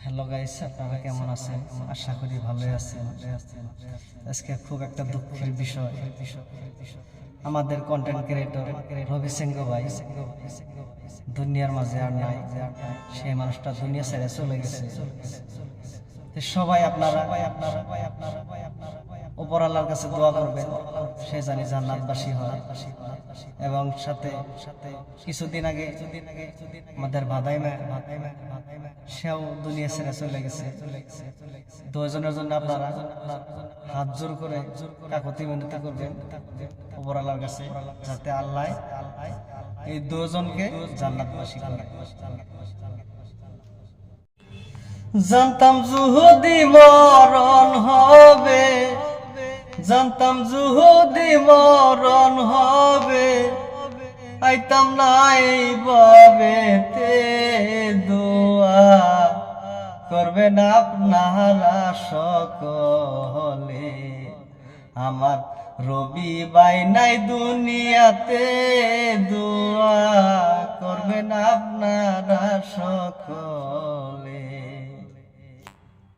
Hello guys, আপনারা কেমন আছেন? আশা করি ভালোই আছেন। আজকে খুব একটা দুঃখের বিষয়, আমাদের কন্টেন্ট ক্রিয়েটর রবি সিংহ ভাই দুনিয়ার মাঝে আর নাই। সেই মানুষটা দুনিয়া ছেড়ে চলে গেছে। সবাই আপনারা উপর আল্লাহর কাছে দোয়া করবেন, সে জানি জান্নাতবাসী হয়। এবং সাথে কিছুদিন আগে আমাদের ভাদাইমা সেও দুনিয়া ছেড়ে চলে গেছে। দুজনের জন্য আপনারা হাত জোর করে কাকুতি মিনতি করবেন উপর আল্লাহর কাছে, যাতে আল্লাহ এই দুজনকে জান্নাতবাসী করে। জানতাম যদি মরণ হবে, জানতাম যদি মরণ হবে, আইতাম না এইভাবেতে। দোয়া করবেন আপনারা সকলে, আমার রবি ভাই নাই দুনিয়াতে। দোয়া করবেন আপনারা সকলে।